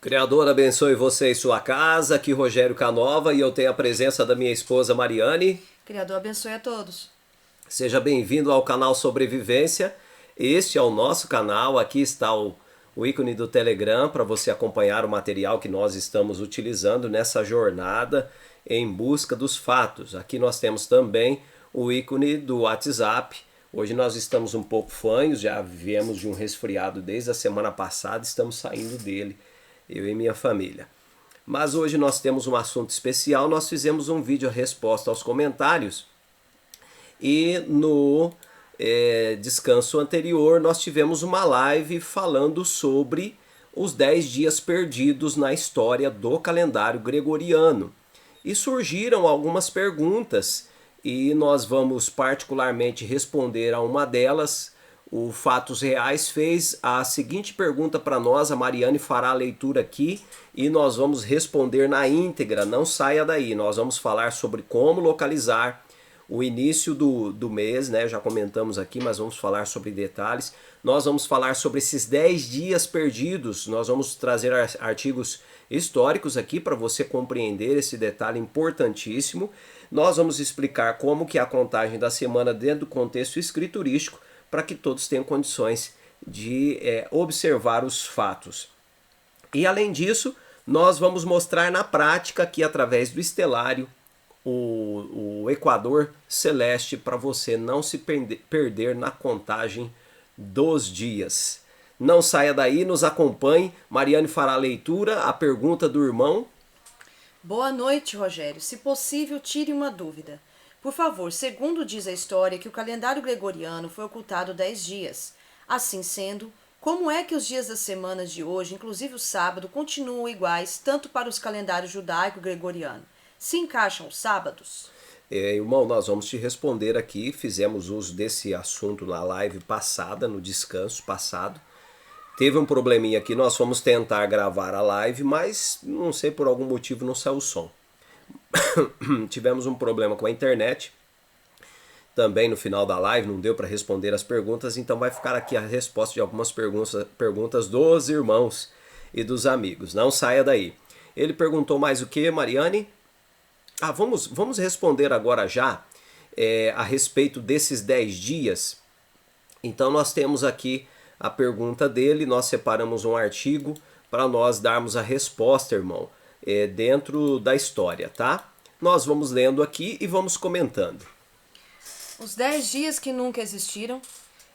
Criador abençoe você e sua casa, aqui Rogério Canova e eu tenho a presença da minha esposa Mariane. Criador abençoe a todos. Seja bem-vindo ao canal Sobrevivência. Este é o nosso canal, aqui está o ícone do Telegram para você acompanhar o material que nós estamos utilizando nessa jornada em busca dos fatos. Aqui nós temos também o ícone do WhatsApp. Hoje nós estamos um pouco fanhos, já viemos de um resfriado desde a semana passada, estamos saindo dele, eu e minha família. Mas hoje nós temos um assunto especial, nós fizemos um vídeo a resposta aos comentários e no descanso anterior nós tivemos uma live falando sobre os 10 dias perdidos na história do calendário gregoriano. E surgiram algumas perguntas e nós vamos particularmente responder a uma delas. O Fatos Reais fez a seguinte pergunta para nós, a Mariane fará a leitura aqui e nós vamos responder na íntegra, não saia daí. Nós vamos falar sobre como localizar o início do mês, né? Já comentamos aqui, mas vamos falar sobre detalhes. Nós vamos falar sobre esses 10 dias perdidos, nós vamos trazer artigos históricos aqui para você compreender esse detalhe importantíssimo. Nós vamos explicar como que é a contagem da semana dentro do contexto escriturístico, para que todos tenham condições de observar os fatos. E além disso, nós vamos mostrar na prática aqui através do estelário o equador celeste para você não se perder na contagem dos dias. Não saia daí, nos acompanhe. Mariane fará a leitura, a pergunta do irmão. Boa noite, Rogério. Se possível, tire uma dúvida. Por favor, segundo diz a história que o calendário gregoriano foi ocultado 10 dias. Assim sendo, como é que os dias das semanas de hoje, inclusive o sábado, continuam iguais tanto para os calendários judaico e gregoriano? Se encaixam os sábados? Irmão, nós vamos te responder aqui. Fizemos uso desse assunto na live passada, no descanso passado. Teve um probleminha aqui, nós fomos tentar gravar a live, mas não sei por algum motivo não saiu o som. Tivemos um problema com a internet. Também no final da live não deu para responder as perguntas, então vai ficar aqui a resposta de algumas perguntas dos irmãos e dos amigos. Não saia daí. Ele perguntou mais o que, Mariane? Vamos responder agora já a respeito desses 10 dias. Então nós temos aqui a pergunta dele, nós separamos um artigo para nós darmos a resposta, irmão, dentro da história, tá? Nós vamos lendo aqui e vamos comentando. Os 10 dias que nunca existiram.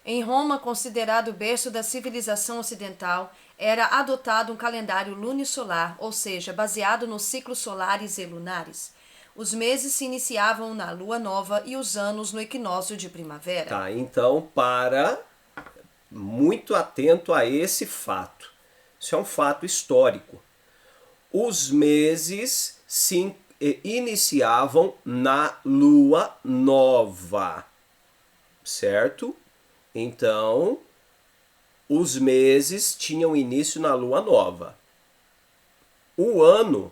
Em Roma, considerado o berço da civilização ocidental, era adotado um calendário lunisolar, ou seja, baseado nos ciclos solares e lunares. Os meses se iniciavam na lua nova e os anos no equinócio de primavera. Tá, então muito atento a esse fato. Isso é um fato histórico. Os meses se iniciavam na lua nova, certo? Então, os meses tinham início na lua nova. O ano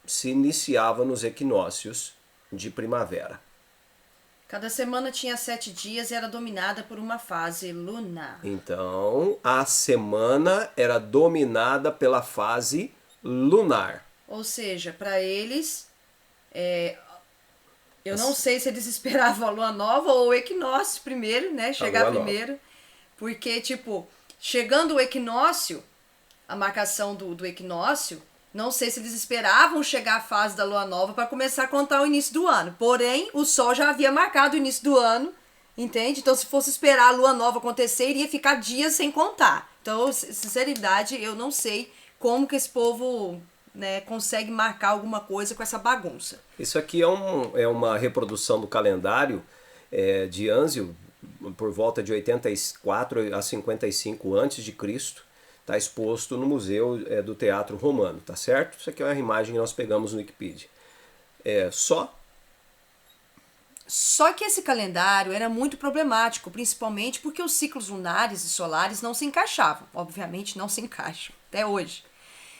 se iniciava nos equinócios de primavera. Cada semana tinha 7 dias e era dominada por uma fase lunar. Então, a semana era dominada pela fase lunar. Ou seja, para eles, eu não sei se eles esperavam a lua nova ou o equinócio primeiro, né? Chegar primeiro. Porque, tipo, chegando o equinócio, a marcação do equinócio, não sei se eles esperavam chegar a fase da lua nova para começar a contar o início do ano. Porém, o sol já havia marcado o início do ano, entende? Então, se fosse esperar a lua nova acontecer, iria ficar dias sem contar. Então, sinceridade, eu não sei como que esse povo, né, consegue marcar alguma coisa com essa bagunça. Isso aqui é uma reprodução do calendário de Anzio, por volta de 84 a 55 a.C., está exposto no Museu do Teatro Romano, tá certo? Isso aqui é uma imagem que nós pegamos no Wikipedia. Só que esse calendário era muito problemático, principalmente porque os ciclos lunares e solares não se encaixavam. Obviamente não se encaixam, até hoje.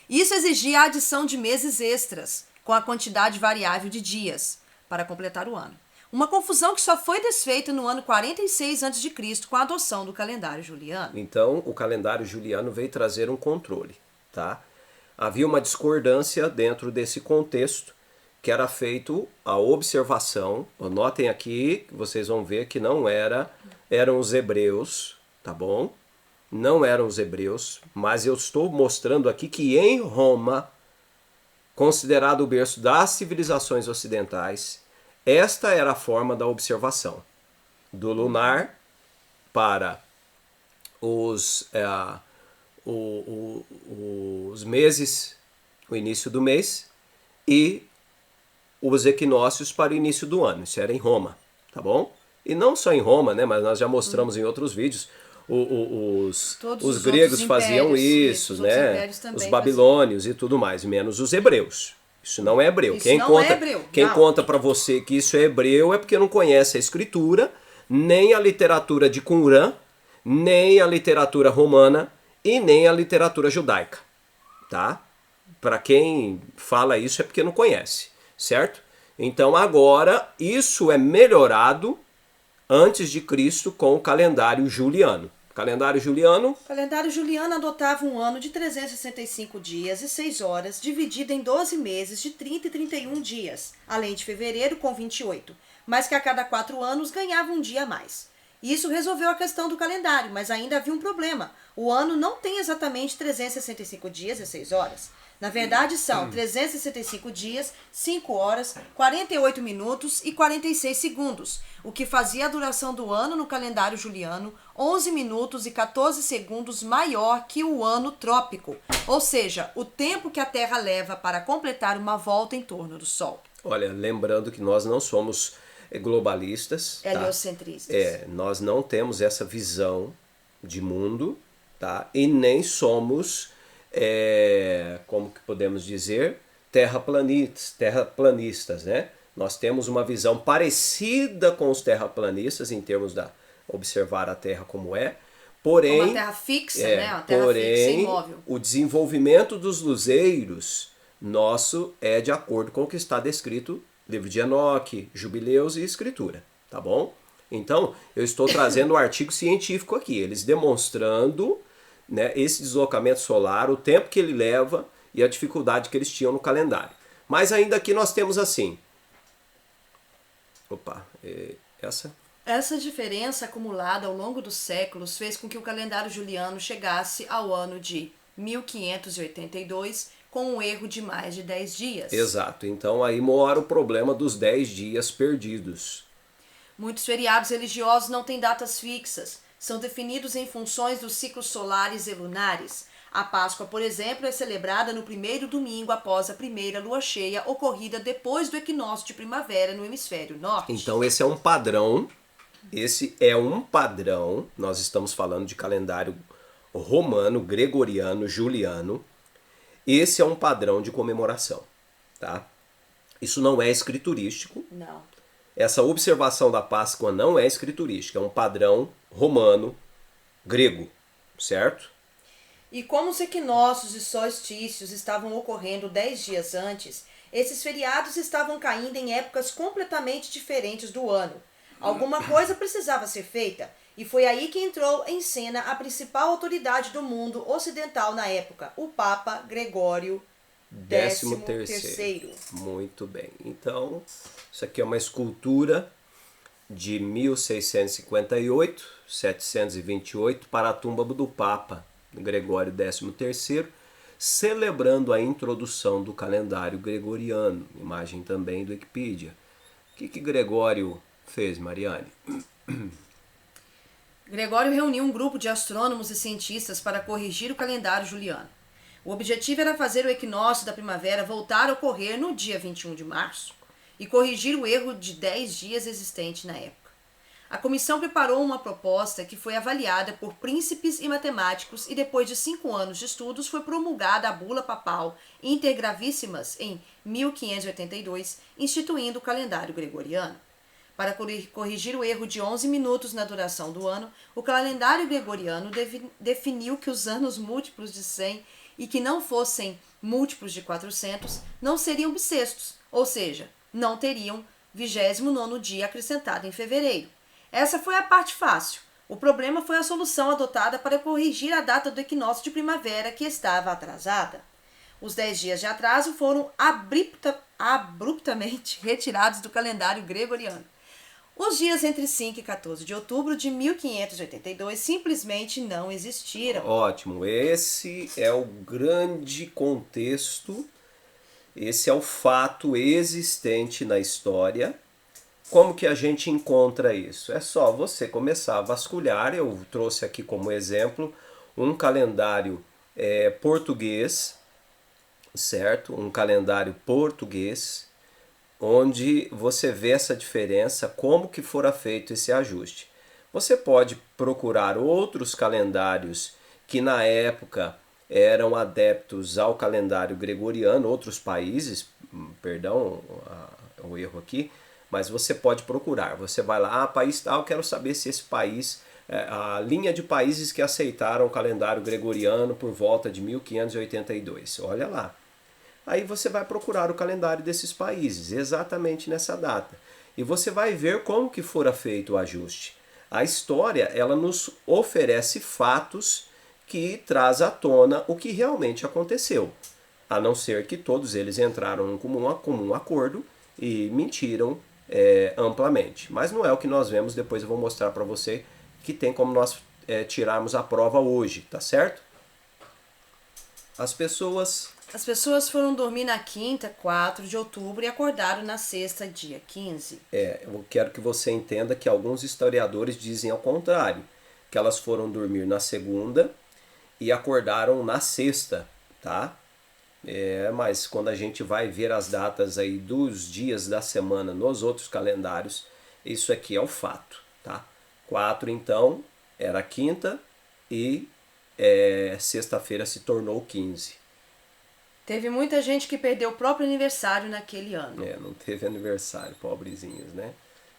Isso exigia a adição de meses extras, com a quantidade variável de dias, para completar o ano. Uma confusão que só foi desfeita no ano 46 a.C., com a adoção do calendário juliano. Então, o calendário juliano veio trazer um controle, tá? havia uma discordância dentro desse contexto, que era feito a observação. Notem aqui, vocês vão ver que não eram os hebreus, tá bom? Não eram os hebreus, mas eu estou mostrando aqui que em Roma, considerado o berço das civilizações ocidentais, esta era a forma da observação do lunar para os meses, o início do mês, e os equinócios para o início do ano. Isso era em Roma, tá bom? E não só em Roma, né? Mas nós já mostramos em outros vídeos. Os gregos faziam isso, né? Os babilônios e tudo mais, menos os hebreus. Isso não é hebreu. Quem conta para você que isso é hebreu é porque não conhece a escritura, nem a literatura de Qumran, nem a literatura romana e nem a literatura judaica, tá? Para quem fala isso é porque não conhece, certo? Então agora isso é melhorado antes de Cristo com o calendário juliano. O calendário juliano adotava um ano de 365 dias e 6 horas, dividido em 12 meses de 30 e 31 dias, além de fevereiro com 28, mas que a cada 4 anos ganhava um dia a mais. Isso resolveu a questão do calendário, mas ainda havia um problema. O ano não tem exatamente 365 dias e 6 horas. Na verdade, são 365 dias, 5 horas, 48 minutos e 46 segundos, o que fazia a duração do ano no calendário juliano 11 minutos e 14 segundos maior que o ano trópico, ou seja, o tempo que a Terra leva para completar uma volta em torno do Sol. Olha, lembrando que nós não somos globalistas, heliocentristas. Nós não temos essa visão de mundo, tá? E nem somos, como que podemos dizer, terraplanistas, né? Nós temos uma visão parecida com os terraplanistas em termos da observar a Terra como é, porém, uma terra fixa, né? Uma terra fixa e imóvel. O desenvolvimento dos luzeiros nosso é de acordo com o que está descrito Livro de Enoque, Jubileus e Escritura, tá bom? Então, eu estou trazendo um artigo científico aqui, eles demonstrando, né, esse deslocamento solar, o tempo que ele leva e a dificuldade que eles tinham no calendário. Mas ainda aqui nós temos assim... Essa diferença acumulada ao longo dos séculos fez com que o calendário juliano chegasse ao ano de 1582 com um erro de mais de 10 dias. Exato, então aí mora o problema dos 10 dias perdidos. Muitos feriados religiosos não têm datas fixas, são definidos em funções dos ciclos solares e lunares. A Páscoa, por exemplo, é celebrada no primeiro domingo após a primeira lua cheia, ocorrida depois do equinócio de primavera no hemisfério norte. Então esse é um padrão, nós estamos falando de calendário romano, gregoriano, juliano. Esse é um padrão de comemoração, tá? Isso não é escriturístico. Não. Essa observação da Páscoa não é escriturística, é um padrão romano, grego, certo? E como os equinócios e solstícios estavam ocorrendo 10 dias antes, esses feriados estavam caindo em épocas completamente diferentes do ano. Alguma coisa precisava ser feita, e foi aí que entrou em cena a principal autoridade do mundo ocidental na época, o Papa Gregório XIII. Muito bem. Então, isso aqui é uma escultura de 1658, 728, para a tumba do Papa Gregório XIII, celebrando a introdução do calendário gregoriano. Imagem também do Wikipedia. O que Gregório fez, Mariane? Gregório reuniu um grupo de astrônomos e cientistas para corrigir o calendário juliano. O objetivo era fazer o equinócio da primavera voltar a ocorrer no dia 21 de março e corrigir o erro de 10 dias existente na época. A comissão preparou uma proposta que foi avaliada por príncipes e matemáticos e depois de 5 anos de estudos foi promulgada a bula papal Intergravíssimas em 1582, instituindo o calendário gregoriano. Para corrigir o erro de 11 minutos na duração do ano, o calendário gregoriano definiu que os anos múltiplos de 100 e que não fossem múltiplos de 400 não seriam bissextos, ou seja, não teriam 29º dia acrescentado em fevereiro. Essa foi a parte fácil. O problema foi a solução adotada para corrigir a data do equinócio de primavera que estava atrasada. Os 10 dias de atraso foram abruptamente retirados do calendário gregoriano. Os dias entre 5 e 14 de outubro de 1582 simplesmente não existiram. Ótimo, esse é o grande contexto, esse é o fato existente na história. Como que a gente encontra isso? É só você começar a vasculhar. Eu trouxe aqui como exemplo um calendário português, certo? Um calendário português, onde você vê essa diferença, como que fora feito esse ajuste. Você pode procurar outros calendários que na época eram adeptos ao calendário gregoriano, outros países, perdão o erro aqui, mas você pode procurar. Você vai lá, país tal, quero saber se esse país, a linha de países que aceitaram o calendário gregoriano por volta de 1582. Olha lá. Aí você vai procurar o calendário desses países, exatamente nessa data. E você vai ver como que fora feito o ajuste. A história, ela nos oferece fatos que traz à tona o que realmente aconteceu. A não ser que todos eles entraram em comum acordo e mentiram amplamente. Mas não é o que nós vemos, depois eu vou mostrar para você que tem como nós tirarmos a prova hoje, tá certo? As pessoas foram dormir na quinta, 4 de outubro, e acordaram na sexta, dia 15. Eu quero que você entenda que alguns historiadores dizem ao contrário, que elas foram dormir na segunda e acordaram na sexta, tá? Mas quando a gente vai ver as datas aí dos dias da semana nos outros calendários, isso aqui é o fato, tá? 4 então era quinta e sexta-feira se tornou 15. Teve muita gente que perdeu o próprio aniversário naquele ano. Não teve aniversário, pobrezinhos, né?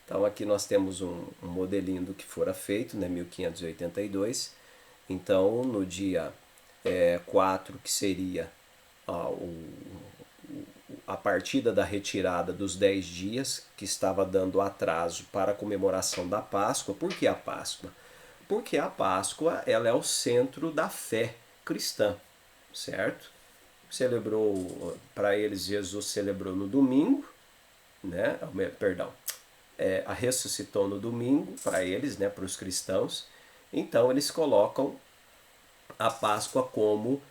Então aqui nós temos um modelinho do que fora feito, né? 1582. Então no dia 4, que seria a partida da retirada dos 10 dias, que estava dando atraso para a comemoração da Páscoa. Por que a Páscoa? Porque a Páscoa ela é o centro da fé cristã, certo? Celebrou, para eles, Jesus celebrou no domingo, né? Ressuscitou no domingo, para eles, né? Para os cristãos. Então eles colocam a Páscoa como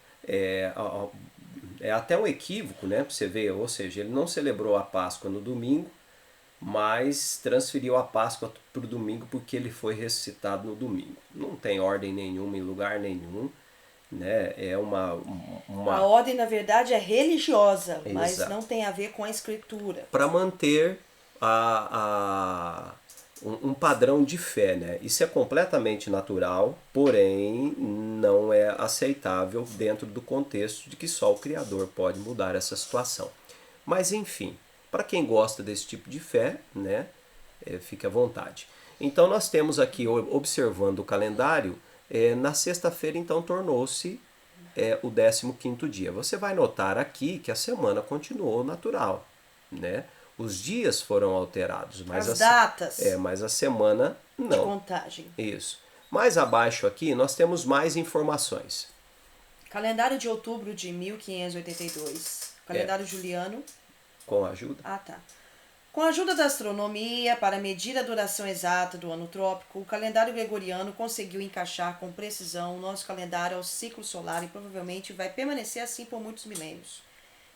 até um equívoco, né? Para você ver, ou seja, ele não celebrou a Páscoa no domingo, mas transferiu a Páscoa para o domingo porque ele foi ressuscitado no domingo. Não tem ordem nenhuma em lugar nenhum, né? A ordem, na verdade, é religiosa, Exato. Mas não tem a ver com a escritura. Para manter um padrão de fé, né? Isso é completamente natural, porém não é aceitável dentro do contexto de que só o Criador pode mudar essa situação. Mas enfim, para quem gosta desse tipo de fé, né? Fique à vontade. Então nós temos aqui, observando o calendário, na sexta-feira então tornou-se o 15º dia. Você vai notar aqui que a semana continuou natural, né? Os dias foram alterados, mas as datas. Mas a semana não. De contagem. Isso. Mais abaixo aqui nós temos mais informações. Calendário de outubro de 1582. Calendário juliano. Com a ajuda? Tá. Com a ajuda da astronomia, para medir a duração exata do ano trópico, o calendário gregoriano conseguiu encaixar com precisão o nosso calendário ao ciclo solar e provavelmente vai permanecer assim por muitos milênios.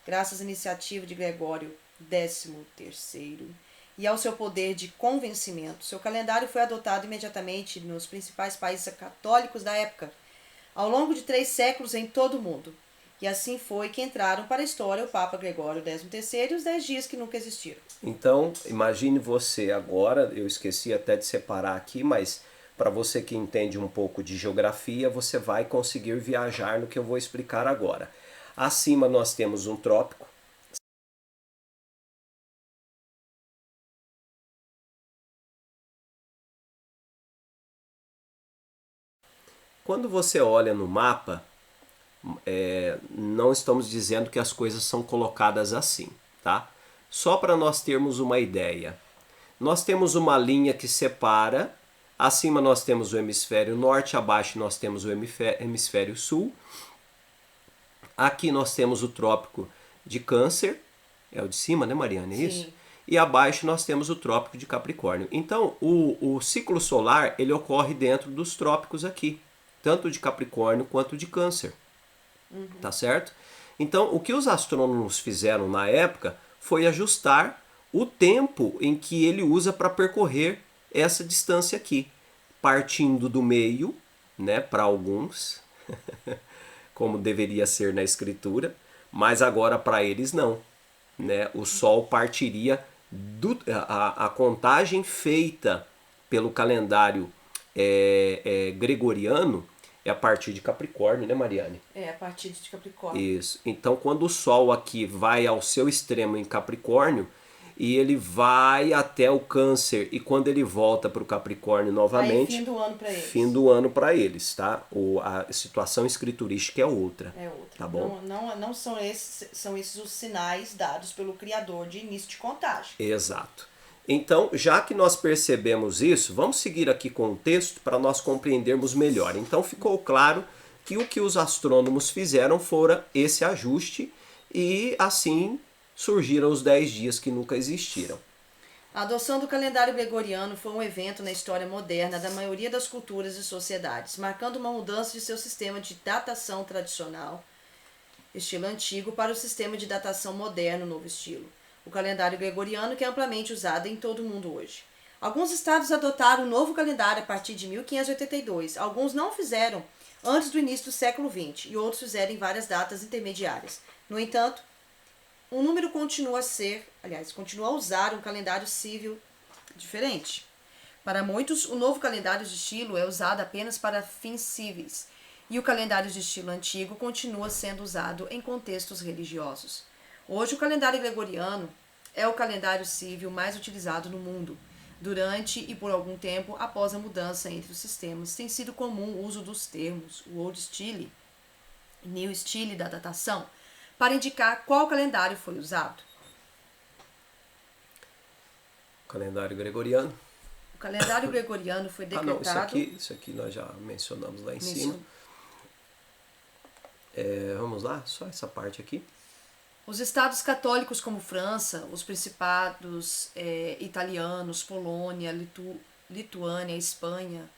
Graças à iniciativa de Gregório XIII e ao seu poder de convencimento, seu calendário foi adotado imediatamente nos principais países católicos da época, ao longo de 3 séculos em todo o mundo. E assim foi que entraram para a história o Papa Gregório XIII e os 10 dias que nunca existiram. Então, imagine você agora, eu esqueci até de separar aqui, mas para você que entende um pouco de geografia, você vai conseguir viajar no que eu vou explicar agora. Acima nós temos um trópico. Quando você olha no mapa, não estamos dizendo que as coisas são colocadas assim, tá? Só para nós termos uma ideia. Nós temos uma linha que separa, acima nós temos o hemisfério norte, abaixo nós temos o hemisfério sul. Aqui nós temos o Trópico de Câncer, é o de cima, né, Mariana? É isso? Sim. E abaixo nós temos o Trópico de Capricórnio. Então, o ciclo solar, ele ocorre dentro dos trópicos aqui, tanto de Capricórnio quanto de Câncer. Tá certo? Então, o que os astrônomos fizeram na época foi ajustar o tempo em que ele usa para percorrer essa distância aqui, partindo do meio, né, para alguns, como deveria ser na escritura, mas agora para eles não, né? O Sol partiria a contagem feita pelo calendário gregoriano é a partir de Capricórnio, né, Mariane? É, a partir de Capricórnio. Isso. Então, quando o Sol aqui vai ao seu extremo em Capricórnio e ele vai até o Câncer, e quando ele volta para o Capricórnio novamente, aí, fim do ano para eles. Fim do ano para eles, tá? A situação escriturística é outra. É outra. Tá bom? Não são esses os sinais dados pelo Criador de início de contagem. Exato. Então, já que nós percebemos isso, vamos seguir aqui com o texto para nós compreendermos melhor. Então, ficou claro que o que os astrônomos fizeram fora esse ajuste e assim surgiram os 10 dias que nunca existiram. A adoção do calendário gregoriano foi um evento na história moderna da maioria das culturas e sociedades, marcando uma mudança de seu sistema de datação tradicional, estilo antigo, para o sistema de datação moderno, novo estilo. O calendário gregoriano, que é amplamente usado em todo o mundo hoje. Alguns estados adotaram o novo calendário a partir de 1582. Alguns não fizeram antes do início do século XX e outros fizeram em várias datas intermediárias. No entanto, o número continua a usar um calendário civil diferente. Para muitos, o novo calendário de estilo é usado apenas para fins civis, e o calendário de estilo antigo continua sendo usado em contextos religiosos. Hoje, o calendário gregoriano é o calendário civil mais utilizado no mundo. Durante e por algum tempo, após a mudança entre os sistemas, tem sido comum o uso dos termos Old Style e New Style da datação, para indicar qual calendário foi usado. Calendário gregoriano. O calendário gregoriano foi decretado... Isso aqui nós já mencionamos lá em cima. Vamos lá, só essa parte aqui. Os estados católicos como França, os principados italianos, Polônia, Lituânia, Espanha,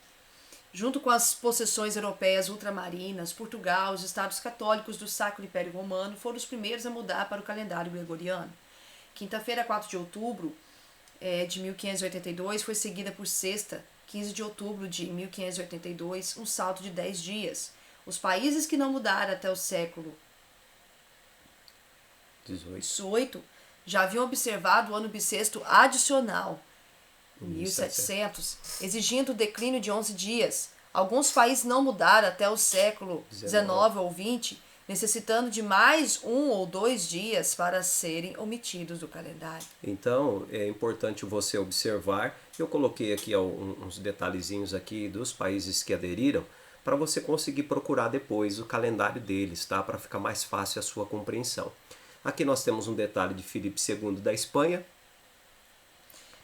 junto com as possessões europeias ultramarinas, Portugal, os estados católicos do Sacro Império Romano foram os primeiros a mudar para o calendário gregoriano. Quinta-feira, 4 de outubro de 1582, foi seguida por sexta, 15 de outubro de 1582, um salto de 10 dias. Os países que não mudaram até o século 18 já haviam observado o ano bissexto adicional, 1700, exigindo o declínio de 11 dias. Alguns países não mudaram até o século 19 ou 20, necessitando de mais 1 ou 2 dias para serem omitidos do calendário. Então, é importante você observar, eu coloquei aqui uns detalhezinhos aqui dos países que aderiram, para você conseguir procurar depois o calendário deles, tá? Para ficar mais fácil a sua compreensão. Aqui nós temos um detalhe de Filipe II da Espanha.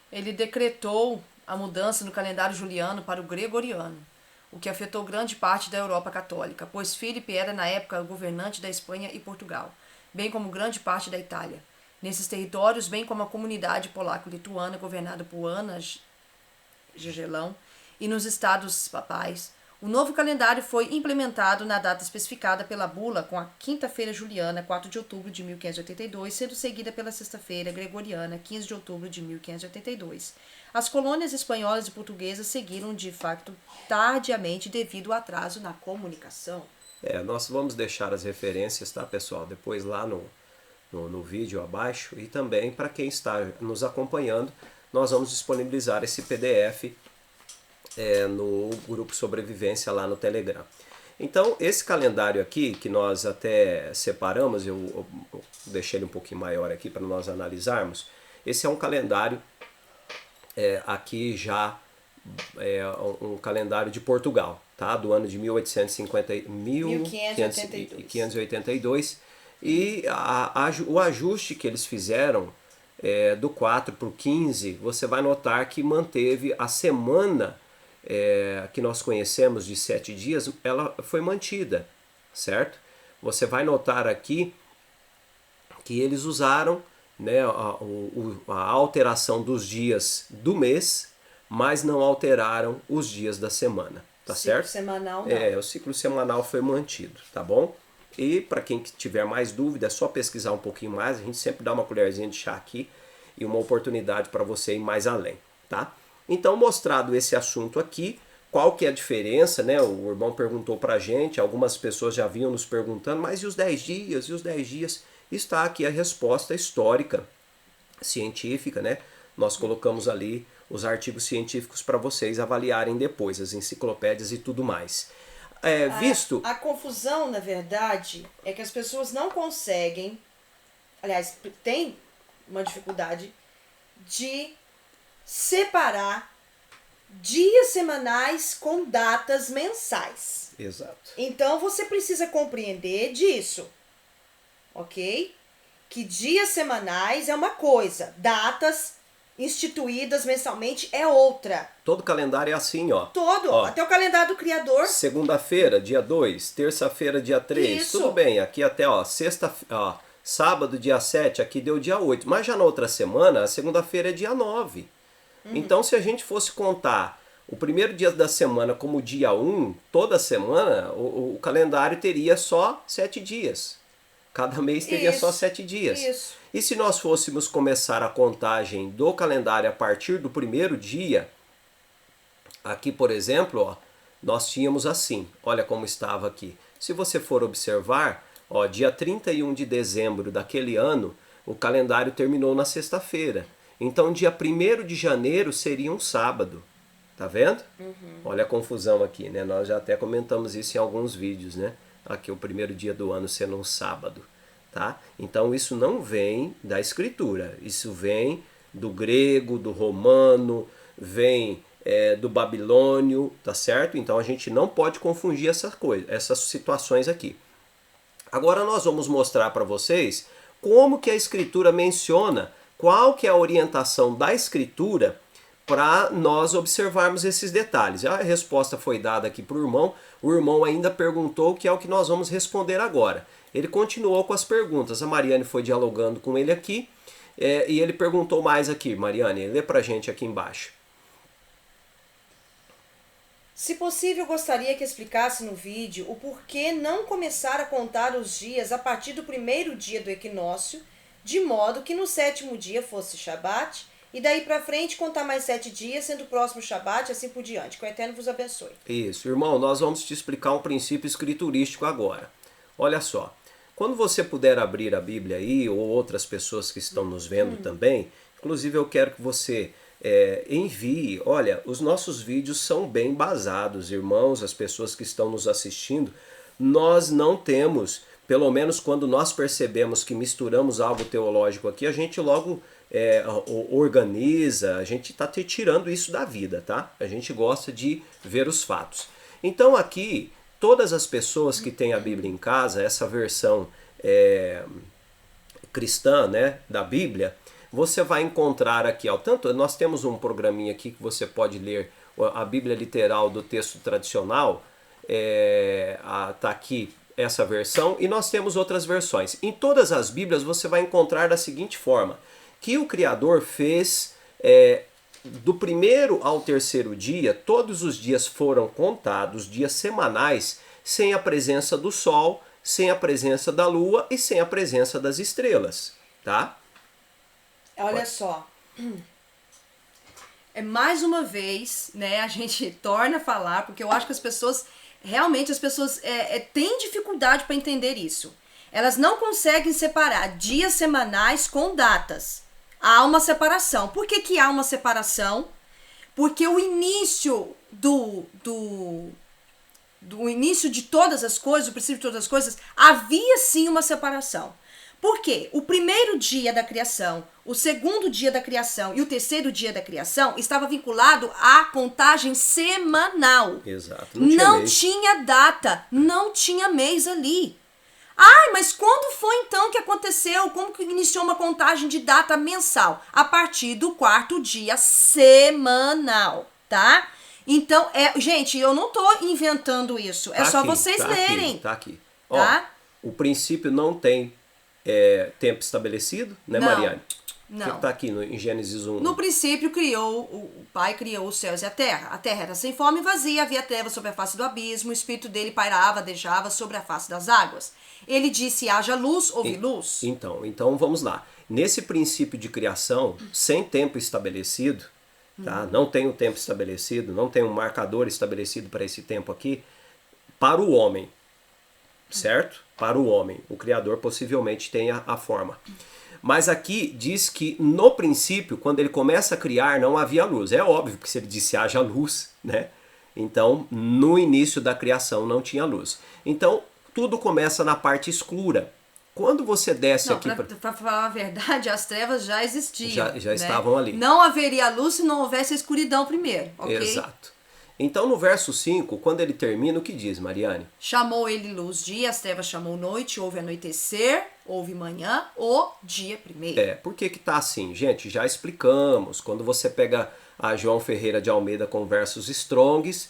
Ele decretou a mudança no calendário juliano para o gregoriano, o que afetou grande parte da Europa católica, pois Filipe era na época o governante da Espanha e Portugal, bem como grande parte da Itália. Nesses territórios, bem como a comunidade polaco-lituana governada por Ana Jagelão, e nos estados papais, o novo calendário foi implementado na data especificada pela bula, com a quinta-feira juliana, 4 de outubro de 1582, sendo seguida pela sexta-feira gregoriana, 15 de outubro de 1582. As colônias espanholas e portuguesas seguiram de facto tardiamente devido ao atraso na comunicação. Nós vamos deixar as referências, tá, pessoal? Depois lá no vídeo abaixo, e também para quem está nos acompanhando, nós vamos disponibilizar esse PDF no grupo Sobrevivência lá no Telegram. Então, esse calendário aqui, que nós até separamos, eu deixei ele um pouquinho maior aqui para nós analisarmos. Esse é um calendário aqui já um calendário de Portugal, tá? Do ano de 1582. E o ajuste que eles fizeram do 4 para o 15, você vai notar que manteve a semana que nós conhecemos de 7 dias, ela foi mantida, certo? você vai notar aqui que eles usaram, né, a alteração dos dias do mês, mas não alteraram os dias da semana, tá certo? O ciclo semanal não. O ciclo semanal foi mantido, tá bom? E para quem tiver mais dúvida, é só pesquisar um pouquinho mais, a gente sempre dá uma colherzinha de chá aqui e uma oportunidade para você ir mais além, tá? Então, mostrado esse assunto aqui, qual que é a diferença, né? O irmão perguntou pra gente, algumas pessoas já vinham nos perguntando, mas e os 10 dias? E os 10 dias? Está aqui a resposta histórica, científica, né? Nós colocamos ali os artigos científicos para vocês avaliarem depois, as enciclopédias e tudo mais. A confusão, na verdade, é que as pessoas não conseguem, aliás, tem uma dificuldade de separar dias semanais com datas mensais. Exato. Então você precisa compreender disso, ok? Que dias semanais é uma coisa, datas instituídas mensalmente é outra. Todo calendário é assim, ó. Até o calendário do Criador. Segunda-feira, dia 2, terça-feira, dia 3, Isso. tudo bem, aqui até, ó, sábado, dia 7, aqui deu dia 8, mas já na outra semana, a segunda-feira é dia 9. Então, se a gente fosse contar o primeiro dia da semana como dia 1, toda semana, o calendário teria só 7 dias. Cada mês teria só 7 dias. Isso. E se nós fôssemos começar a contagem do calendário a partir do primeiro dia, aqui, por exemplo, ó, nós tínhamos assim, olha como estava aqui. Se você for observar, ó, dia 31 de dezembro daquele ano, o calendário terminou na sexta-feira. Então, dia 1º de janeiro seria um sábado. Tá vendo? Olha a confusão aqui, né? Nós já até comentamos isso em alguns vídeos, né? Aqui o primeiro dia do ano sendo um sábado, tá? Então, isso não vem da escritura. Isso vem do grego, do romano, vem do babilônio, tá certo? Então, a gente não pode confundir essas situações aqui. Agora, nós vamos mostrar para vocês como que a escritura menciona qual que é a orientação da escritura para nós observarmos esses detalhes. A resposta foi dada aqui para o irmão ainda perguntou o que é o que nós vamos responder agora. Ele continuou com as perguntas, a Mariane foi dialogando com ele aqui, e ele perguntou mais aqui. Mariane, lê para a gente aqui embaixo. Se possível, gostaria que explicasse no vídeo o porquê não começar a contar os dias a partir do primeiro dia do equinócio, de modo que no 7º dia fosse Shabat, e daí para frente contar mais 7 dias, sendo o próximo Shabat, assim por diante. Que o Eterno vos abençoe. Isso, irmão, nós vamos te explicar um princípio escriturístico agora. Olha só, quando você puder abrir a Bíblia aí, ou outras pessoas que estão nos vendo também, inclusive eu quero que você envie, olha, os nossos vídeos são bem basados, irmãos, as pessoas que estão nos assistindo, nós não temos, pelo menos quando nós percebemos que misturamos algo teológico aqui, a gente logo organiza, a gente está tirando isso da vida, tá? A gente gosta de ver os fatos. Então aqui, todas as pessoas que têm a Bíblia em casa, essa versão cristã, né, da Bíblia, você vai encontrar aqui, ó, tanto nós temos um programinha aqui que você pode ler a Bíblia literal do texto tradicional, tá aqui essa versão, e nós temos outras versões. Em todas as Bíblias você vai encontrar da seguinte forma, que o Criador fez do primeiro ao terceiro dia, todos os dias foram contados, dias semanais, sem a presença do sol, sem a presença da lua e sem a presença das estrelas, tá? Olha só, mais uma vez, né, a gente torna a falar, porque eu acho que as pessoas, realmente têm dificuldade para entender isso. Elas não conseguem separar dias semanais com datas. Há uma separação. Por que há uma separação? Porque o início do início de todas as coisas, o princípio de todas as coisas, havia sim uma separação. Por quê? O primeiro dia da criação, o segundo dia da criação e o terceiro dia da criação estava vinculado à contagem semanal. Exato. Não tinha data, não tinha mês ali. Ai, mas quando foi então que aconteceu? Como que iniciou uma contagem de data mensal? A partir do 4º dia semanal, tá? Então, gente, eu não tô inventando isso. É só vocês lerem. Tá aqui. Tá? o princípio não tem tempo estabelecido, né, Não. Mariane? Não. O que está aqui em Gênesis 1? No princípio o Pai criou os céus e a terra. A terra era sem forma e vazia, havia trevas sobre a face do abismo, o espírito dele pairava, dejava sobre a face das águas. Ele disse, haja luz, houve luz. Então vamos lá. Nesse princípio de criação, sem tempo estabelecido, tá? Não tem um tempo estabelecido, não tem um marcador estabelecido para esse tempo aqui, para o homem, certo? Para o homem. O Criador possivelmente tenha a forma. Mas aqui diz que no princípio, quando ele começa a criar, não havia luz. É óbvio, porque se ele disse haja luz, né? Então, no início da criação não tinha luz. Então, tudo começa na parte escura. Quando você desce aqui... Para falar a verdade, as trevas já existiam. Já estavam ali. Não haveria luz se não houvesse a escuridão primeiro, ok? Exato. Então, no verso 5, quando ele termina, o que diz, Mariane? Chamou ele luz dia, as trevas chamou noite, houve anoitecer, houve manhã, o dia primeiro. Por que tá assim? Gente, já explicamos. Quando você pega a João Ferreira de Almeida com versos Strongs,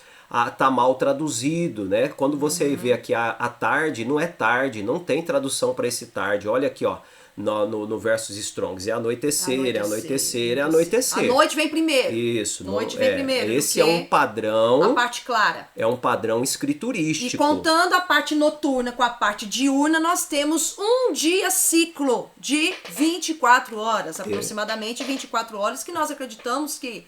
tá mal traduzido, né? Quando você vê aqui a tarde, não é tarde, não tem tradução para esse tarde. Olha aqui, ó. No versos Strongs, é anoitecer, é anoitecer, é anoitecer. A noite vem primeiro. Isso. Noite vem primeiro. Esse é um padrão... A parte clara. É um padrão escriturístico. E contando a parte noturna com a parte diurna, nós temos um dia ciclo de 24 horas, aproximadamente 24 horas, que nós acreditamos que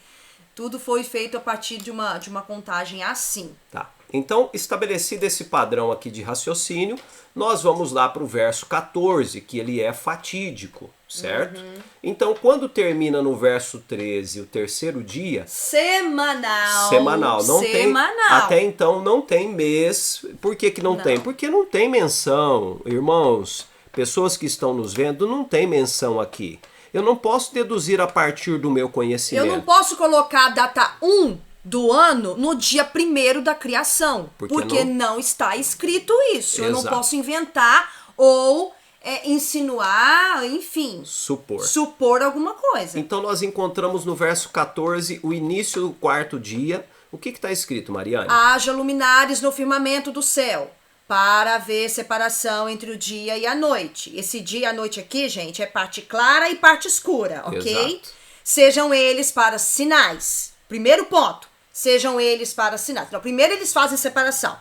tudo foi feito a partir de uma contagem assim. Tá. Então, estabelecido esse padrão aqui de raciocínio, nós vamos lá para o verso 14, que ele é fatídico, certo? Então, quando termina no verso 13 o terceiro dia... Semanal. Não tem, até então não tem mês. Por que não tem? Porque não tem menção. Irmãos, pessoas que estão nos vendo, não tem menção aqui. Eu não posso deduzir a partir do meu conhecimento. Eu não posso colocar a data 1 do ano no dia 1º da criação. Porque não está escrito isso. Exato. Eu não posso inventar ou insinuar, enfim. Supor alguma coisa. Então nós encontramos no verso 14 o início do quarto dia. O que está escrito, Mariane? Haja luminares no firmamento do céu, para haver separação entre o dia e a noite. Esse dia e a noite aqui, gente, é parte clara e parte escura, ok? Exato. Sejam eles para sinais. Primeiro ponto, sejam eles para sinais. Então, primeiro eles fazem separação.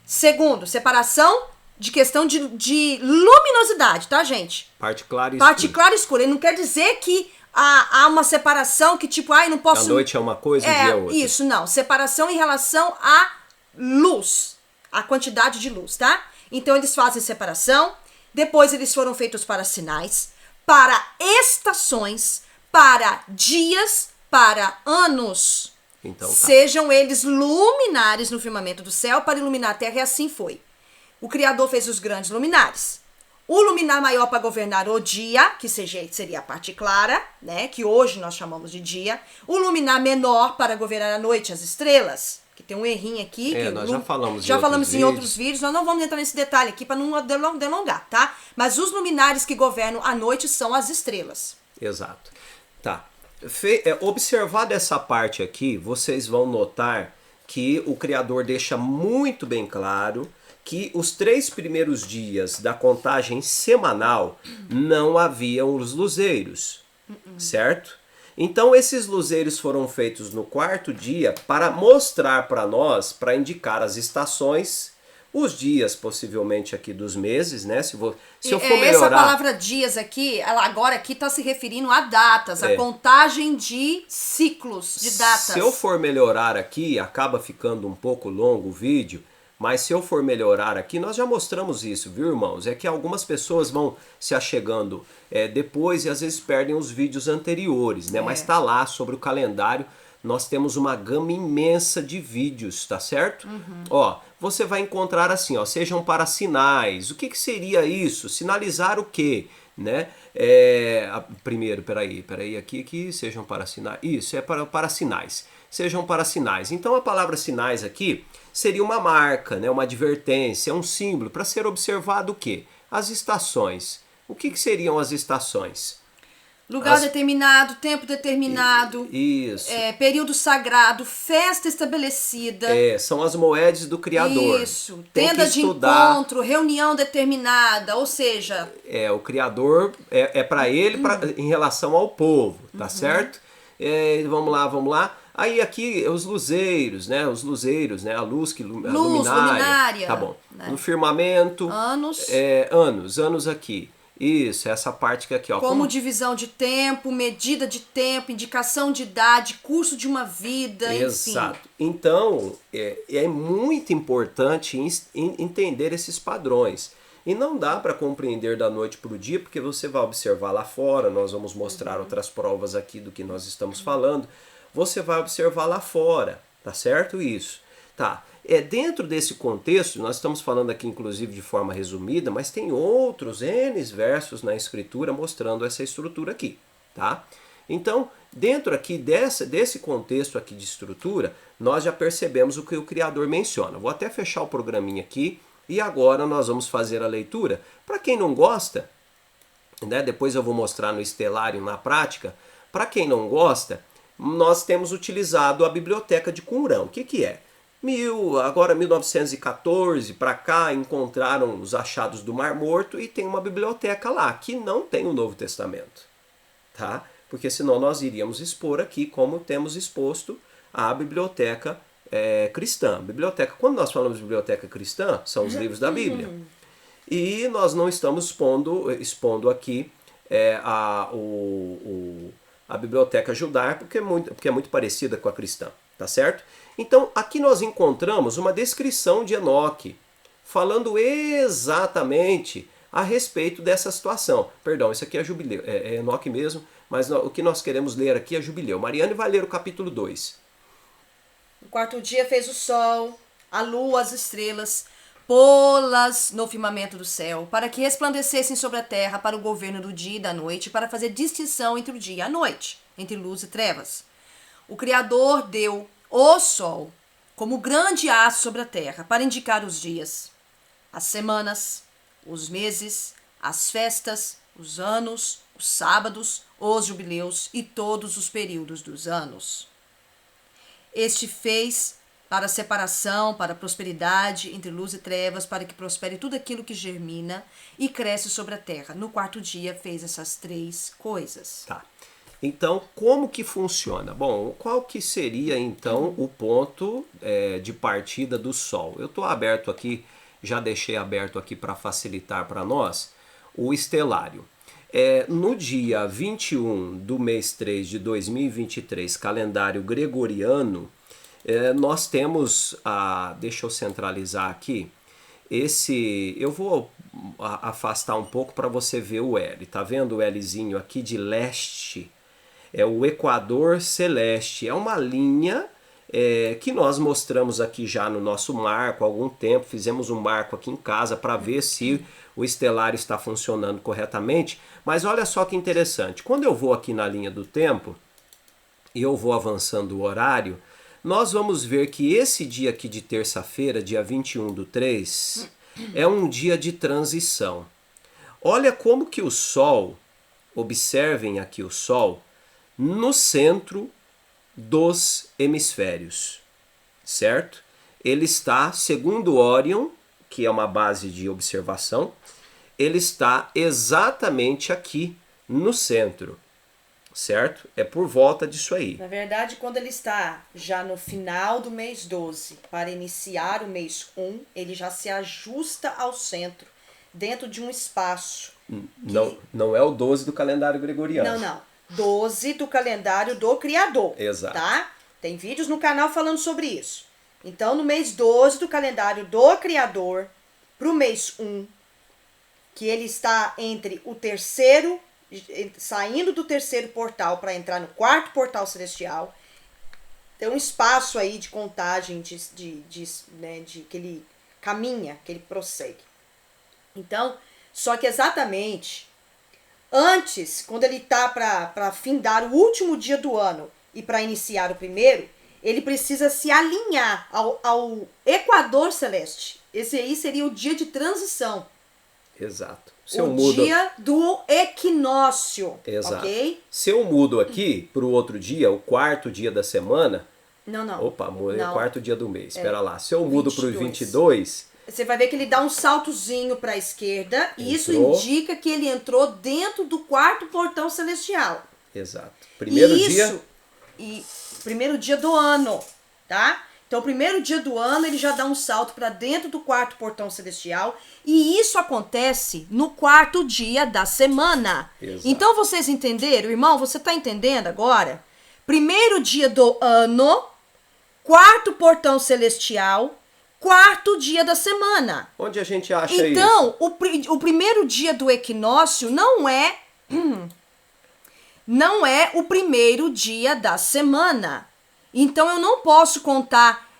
Segundo, separação de questão de luminosidade, tá, gente? Parte clara e escura. Parte clara e escura. Ele não quer dizer que há uma separação que tipo, eu não posso... A noite é uma coisa e o dia é outra. Isso, não. Separação em relação à luz. A quantidade de luz, tá? Então eles fazem separação, depois eles foram feitos para sinais, para estações, para dias, para anos. Então, tá. Sejam eles luminares no firmamento do céu para iluminar a terra, e assim foi. O Criador fez os grandes luminares. O luminar maior para governar o dia, que seria a parte clara, né? Que hoje nós chamamos de dia. O luminar menor para governar a noite, as estrelas. Que tem um errinho aqui. Que nós já falamos em outros vídeos. Nós não vamos entrar nesse detalhe aqui para não delongar, tá? Mas os luminares que governam a noite são as estrelas. Exato. Tá. Observada essa parte aqui, vocês vão notar que o Criador deixa muito bem claro que os 3 primeiros dias da contagem semanal não haviam os luzeiros, certo? Então esses luzeiros foram feitos no 4º dia para mostrar para nós, para indicar as estações, os dias possivelmente aqui dos meses, né? Se eu for melhorar... Essa palavra dias aqui, ela agora aqui está se referindo a datas, a contagem de ciclos, de datas. Se eu for melhorar aqui, acaba ficando um pouco longo o vídeo, mas se eu for melhorar aqui, nós já mostramos isso, viu, irmãos? É que algumas pessoas vão se achegando depois e às vezes perdem os vídeos anteriores, né? Mas tá lá sobre o calendário, nós temos uma gama imensa de vídeos, tá certo? Ó, você vai encontrar assim, ó, sejam para sinais. O que seria isso? Sinalizar o quê? Né? Primeiro, peraí, aqui, sejam para sinais. Isso, é para sinais. Sejam para sinais. Então a palavra sinais aqui seria uma marca, né? Uma advertência, um símbolo para ser observado o quê? As estações. O que seriam as estações? Lugar determinado, tempo determinado. Isso. Período sagrado, festa estabelecida. São as moedas do Criador. Isso. Tenda de encontro, reunião determinada, ou seja... O Criador é para ele em relação ao povo, tá certo? Vamos lá. Aí aqui os luzeiros, né? A luz que luminária. Tá bom. Né? No firmamento. Anos. Anos aqui. Isso, essa parte que aqui, ó. Como divisão de tempo, medida de tempo, indicação de idade, curso de uma vida, Exato. Enfim. Então, é muito importante entender esses padrões. E não dá para compreender da noite para o dia, porque você vai observar lá fora, nós vamos mostrar outras provas aqui do que nós estamos falando. Você vai observar lá fora, tá certo? Isso. Tá. Dentro desse contexto, nós estamos falando aqui inclusive de forma resumida, mas tem outros N versos na escritura mostrando essa estrutura aqui, tá? Então, dentro aqui desse contexto aqui de estrutura, nós já percebemos o que o Criador menciona. Vou até fechar o programinha aqui e agora nós vamos fazer a leitura. Para quem não gosta, né, depois eu vou mostrar no estelário na prática, para quem não gosta, nós temos utilizado a biblioteca de Qumran. O que é? Agora 1914 para cá encontraram os achados do Mar Morto e tem uma biblioteca lá que não tem o Novo Testamento, tá? Porque senão nós iríamos expor aqui como temos exposto a biblioteca cristã. Biblioteca, quando nós falamos de biblioteca cristã, são os livros da Bíblia. E nós não estamos expondo aqui a biblioteca judaica porque é muito parecida com a cristã, tá certo? Então, aqui nós encontramos uma descrição de Enoque, falando exatamente a respeito dessa situação. Perdão, isso aqui é Jubileu, é Enoque mesmo, mas o que nós queremos ler aqui é Jubileu. Mariane vai ler o capítulo 2. No quarto dia fez o sol, a lua, as estrelas, pô-las no firmamento do céu, para que resplandecessem sobre a terra para o governo do dia e da noite, para fazer distinção entre o dia e a noite, entre luz e trevas. O Criador deu o sol como grande aço sobre a terra para indicar os dias, as semanas, os meses, as festas, os anos, os sábados, os jubileus e todos os períodos dos anos. Este fez para a separação, para a prosperidade entre luz e trevas, para que prospere tudo aquilo que germina e cresce sobre a terra. No quarto dia fez essas 3 coisas. Tá. Então, como que funciona? Bom, qual que seria então o ponto de partida do Sol? Eu estou aberto aqui, já deixei aberto aqui para facilitar para nós o estelário. No dia 21 do mês 3 de 2023, calendário gregoriano, nós temos, deixa eu centralizar aqui, eu vou afastar um pouco para você ver o L, tá vendo o Lzinho aqui de leste? É o Equador Celeste, é uma linha que nós mostramos aqui já no nosso marco há algum tempo, fizemos um marco aqui em casa para ver se o estelário está funcionando corretamente, mas olha só que interessante, quando eu vou aqui na linha do tempo e eu vou avançando o horário, nós vamos ver que esse dia aqui de terça-feira, dia 21/3, é um dia de transição. Olha como que o Sol, observem aqui o Sol, no centro dos hemisférios, certo? Ele está, segundo Orion, que é uma base de observação, ele está exatamente aqui no centro, certo? É por volta disso aí. Na verdade, quando ele está já no final do mês 12, para iniciar o mês 1, ele já se ajusta ao centro, dentro de um espaço. Não é o 12 do calendário gregoriano. Não. 12 do calendário do Criador. Exato. Tá? Tem vídeos no canal falando sobre isso. Então, no mês 12 do calendário do Criador, para o mês 1, que ele está entre o terceiro, saindo do terceiro portal para entrar no quarto portal celestial, tem um espaço aí de contagem de que ele caminha, que ele prossegue. Então, só que exatamente antes, quando ele está para findar o último dia do ano e para iniciar o primeiro, ele precisa se alinhar ao Equador Celeste. Esse aí seria o dia de transição. Exato. dia do equinócio. Exato. Ok? Se eu mudo aqui para o outro dia, o quarto dia da semana... Não. Opa, mudei o quarto dia do mês. Espera lá. Se eu 22. mudo para o 22... Você vai ver que ele dá um saltozinho para a esquerda. E isso indica que ele entrou dentro do quarto portão celestial. Exato. Primeiro dia... E primeiro dia do ano, tá? Então, o primeiro dia do ano, ele já dá um salto para dentro do quarto portão celestial. E isso acontece no quarto dia da semana. Exato. Então, vocês entenderam? Irmão, você tá entendendo agora? Primeiro dia do ano, quarto portão celestial, quarto dia da semana. Onde a gente acha isso? Então, o primeiro dia do equinócio não é o primeiro dia da semana. Então, eu não posso contar,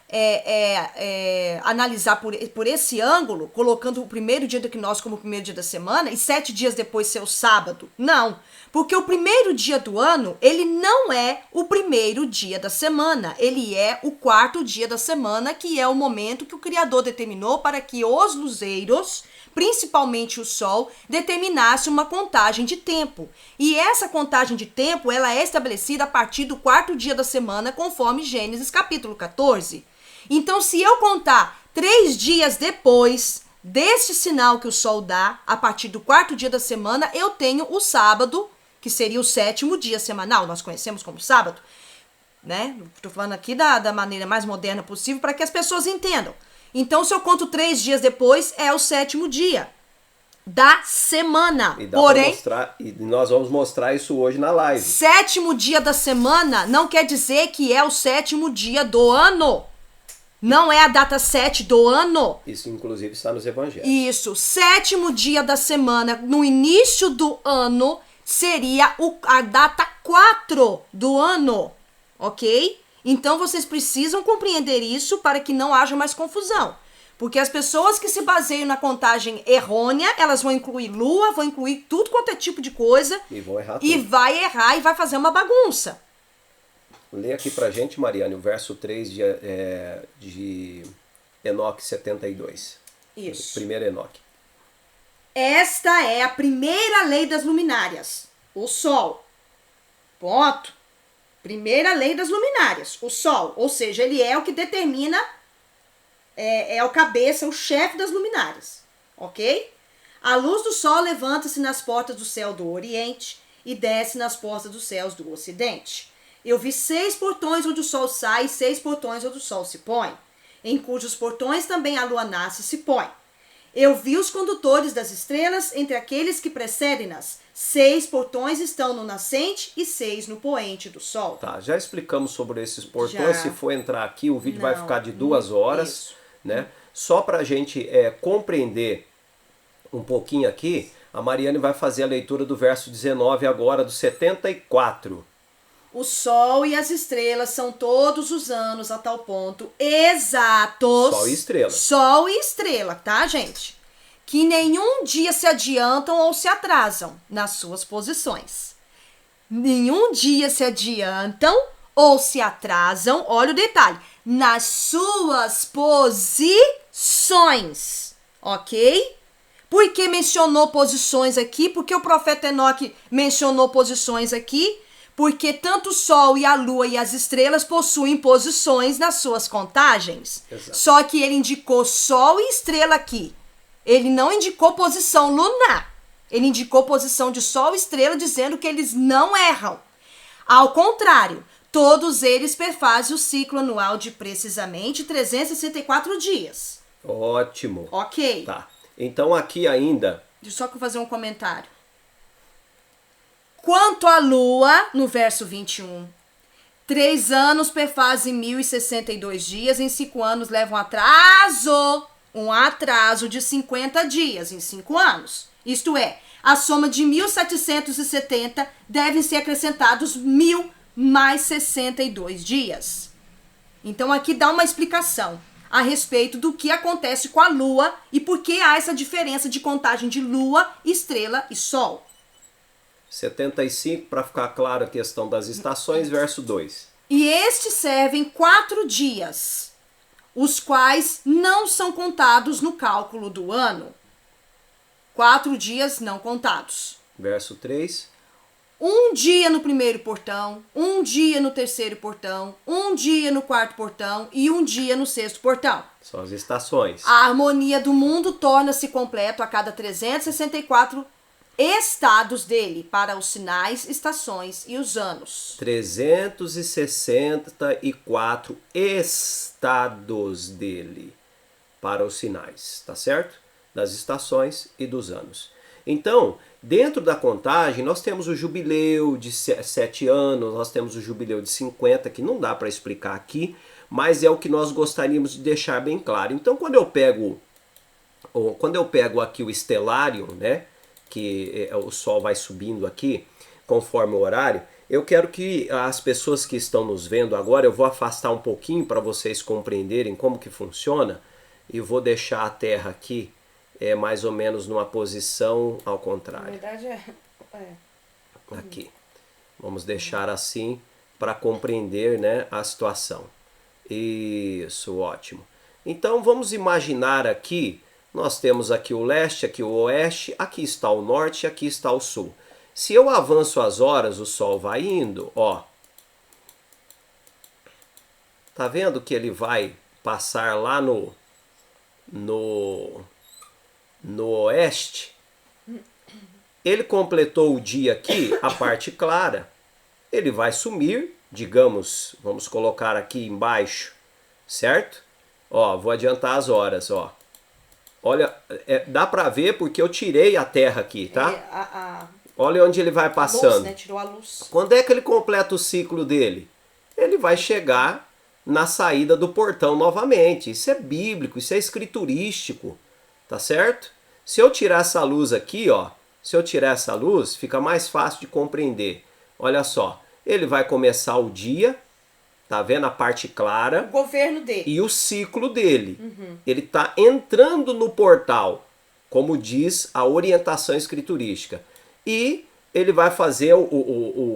analisar por esse ângulo, colocando o primeiro dia do equinócio como o primeiro dia da semana e 7 dias depois ser o sábado. Não, porque o primeiro dia do ano, ele não é o primeiro dia da semana. Ele é o quarto dia da semana, que é o momento que o Criador determinou para que os luzeiros, principalmente o Sol, determinasse uma contagem de tempo. E essa contagem de tempo, ela é estabelecida a partir do quarto dia da semana, conforme Gênesis capítulo 14. Então, se eu contar 3 dias depois deste sinal que o Sol dá, a partir do quarto dia da semana, eu tenho o sábado, que seria o 7º dia semanal, nós conhecemos como sábado, né? Estou falando aqui da maneira mais moderna possível para que as pessoas entendam. Então, se eu conto 3 dias depois, é o 7º dia da semana. Porém, e nós vamos mostrar isso hoje na live. 7º dia da semana não quer dizer que é o 7º dia do ano. Não é a data 7 do ano. Isso, inclusive, está nos evangelhos. Isso. 7º dia da semana, no início do ano, seria a data 4 do ano. Ok? Então, vocês precisam compreender isso para que não haja mais confusão. Porque as pessoas que se baseiam na contagem errônea, elas vão incluir lua, vão incluir tudo quanto é tipo de coisa. E vão errar tudo. E vai errar e vai fazer uma bagunça. Lê aqui pra gente, Mariane, o verso 3 de Enoque 72. Isso. Primeiro Enoque. Esta é a primeira lei das luminárias. O Sol. Ponto. Primeira lei das luminárias. O Sol. Ou seja, ele é o que determina, é o cabeça, o chefe das luminárias. Ok? A luz do Sol levanta-se nas portas do céu do Oriente e desce nas portas dos céus do Ocidente. Eu vi 6 portões onde o Sol sai e 6 portões onde o Sol se põe, em cujos portões também a lua nasce e se põe. Eu vi os condutores das estrelas entre aqueles que precedem-nas. 6 portões estão no nascente e 6 no poente do Sol. Tá, já explicamos sobre esses portões. Se for entrar aqui, o vídeo vai ficar de 2 horas. Isso. Né? Só para a gente compreender um pouquinho aqui, a Mariane vai fazer a leitura do verso 19 agora, do 74. O Sol e as estrelas são todos os anos a tal ponto exatos. Sol e estrela. Sol e estrela, tá, gente? Que nenhum dia se adiantam ou se atrasam nas suas posições. Nenhum dia se adiantam ou se atrasam, olha o detalhe, nas suas posições, ok? Por que mencionou posições aqui? Porque o profeta Enoque mencionou posições aqui? Porque tanto o Sol e a Lua e as estrelas possuem posições nas suas contagens. Exato. Só que ele indicou Sol e estrela aqui. Ele não indicou posição lunar. Ele indicou posição de Sol e estrela, dizendo que eles não erram. Ao contrário, todos eles perfazem o ciclo anual de precisamente 364 dias. Ótimo. Ok. Tá. Então aqui ainda... Deixa eu só fazer um comentário. Quanto à Lua, no verso 21, 3 anos perfazem 1062 dias, em 5 anos levam um atraso de 50 dias em 5 anos. Isto é, a soma de 1770 devem ser acrescentados 1000 mais 62 dias. Então aqui dá uma explicação a respeito do que acontece com a Lua e por que há essa diferença de contagem de Lua, estrela e Sol. 75, para ficar clara a questão das estações, verso 2. E estes servem 4 dias, os quais não são contados no cálculo do ano. 4 dias não contados. Verso 3. 1 dia no primeiro portão, 1 dia no terceiro portão, 1 dia no quarto portão e 1 dia no sexto portão. São as estações. A harmonia do mundo torna-se completo a cada 364 estados dele, para os sinais, estações e os anos. 364 estados dele para os sinais, tá certo? Das estações e dos anos. Então, dentro da contagem, nós temos o jubileu de 7 anos, nós temos o jubileu de 50, que não dá para explicar aqui, mas é o que nós gostaríamos de deixar bem claro. Então, quando eu pego aqui o estelário, né, que o Sol vai subindo aqui, conforme o horário, eu quero que as pessoas que estão nos vendo agora, eu vou afastar um pouquinho para vocês compreenderem como que funciona, e vou deixar a Terra aqui, mais ou menos numa posição ao contrário. Na verdade Aqui. Vamos deixar assim para compreender, né, a situação. Isso, ótimo. Então vamos imaginar aqui, nós temos aqui o leste, aqui o oeste, aqui está o norte, aqui está o sul. Se eu avanço as horas, o Sol vai indo, ó. Tá vendo que ele vai passar lá no oeste? Ele completou o dia aqui, a parte clara. Ele vai sumir, digamos, vamos colocar aqui embaixo, certo? Ó, vou adiantar as horas, ó. Olha, dá pra ver porque eu tirei a Terra aqui, tá? Olha onde ele vai passando. A luz, né? Tirou a luz. Quando é que ele completa o ciclo dele? Ele vai chegar na saída do portão novamente. Isso é bíblico, isso é escriturístico, tá certo? Se eu tirar essa luz aqui, ó, se eu tirar essa luz, fica mais fácil de compreender. Olha só, ele vai começar o dia, tá vendo a parte clara? O governo dele. E o ciclo dele. Ele está entrando no portal, como diz a orientação escriturística. E ele vai fazer,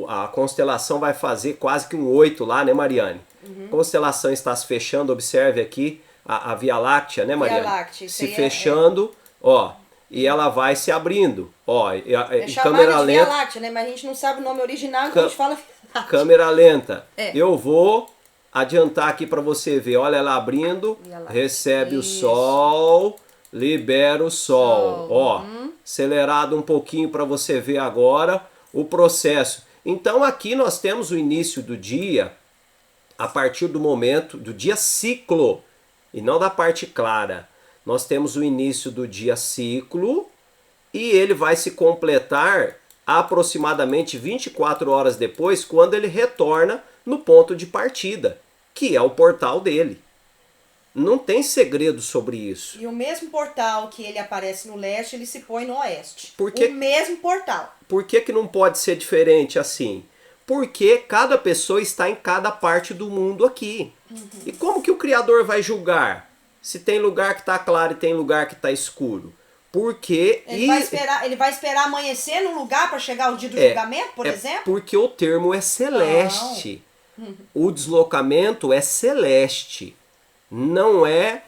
a constelação vai fazer quase que um 8 lá, né, Mariane? A constelação está se fechando, observe aqui a Via Láctea, né, Mariane? Via Láctea, se fechando, ó, e ela vai se abrindo, ó, É em chamada câmera de lenta. Via Láctea, né? Mas a gente não sabe o nome original, então a gente fala Via Láctea. Câmera lenta. É. Eu vou adiantar aqui para você ver. Olha ela abrindo, Via Láctea. recebe Isso. o Sol, libera o Sol. Ó, acelerado um pouquinho para você ver agora o processo. Então aqui nós temos o início do dia a partir do momento do dia ciclo e não da parte clara. Nós temos o início do dia ciclo e ele vai se completar aproximadamente 24 horas depois, quando ele retorna no ponto de partida, que é o portal dele. Não tem segredo sobre isso. E o mesmo portal que ele aparece no leste, ele se põe no oeste. Por que- O mesmo portal. Por que não pode ser diferente assim? Porque cada pessoa está em cada parte do mundo aqui. E como que o Criador vai julgar? Se tem lugar que está claro e tem lugar que está escuro? Porque... Ele vai esperar amanhecer num lugar para chegar o dia do julgamento, por exemplo? Porque o termo é celeste. O deslocamento é celeste. Não é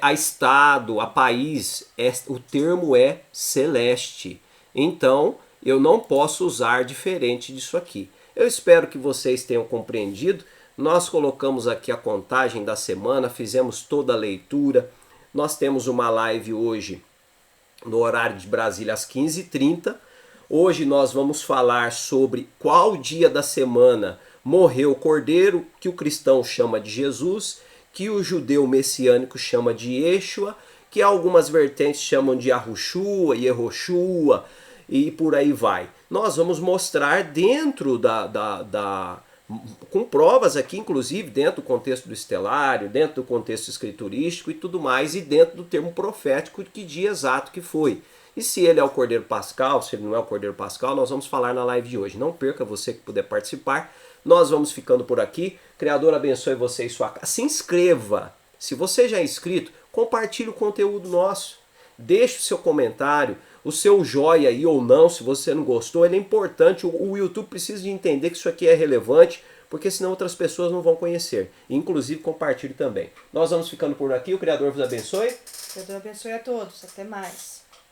a estado, a país. O termo é celeste. Então, eu não posso usar diferente disso aqui. Eu espero que vocês tenham compreendido. Nós colocamos aqui a contagem da semana, fizemos toda a leitura. Nós temos uma live hoje no horário de Brasília às 15h30. Hoje nós vamos falar sobre qual dia da semana morreu o Cordeiro, que o cristão chama de Jesus, que o judeu messiânico chama de Yeshua, que algumas vertentes chamam de Yahushua, Yehoshua e por aí vai. Nós vamos mostrar dentro com provas aqui, inclusive dentro do contexto do estelário, dentro do contexto escriturístico e tudo mais, e dentro do termo profético, que dia exato que foi. E se ele é o Cordeiro Pascal, se ele não é o Cordeiro Pascal, nós vamos falar na live de hoje. Não perca, você que puder participar. Nós vamos ficando por aqui. Criador abençoe você e sua casa. Se inscreva. Se você já é inscrito, compartilhe o conteúdo nosso. Deixe o seu comentário, o seu joia aí ou não, se você não gostou. Ele é importante. O YouTube precisa de entender que isso aqui é relevante, porque senão outras pessoas não vão conhecer. Inclusive, compartilhe também. Nós vamos ficando por aqui. O Criador vos abençoe. O Criador abençoe a todos. Até mais.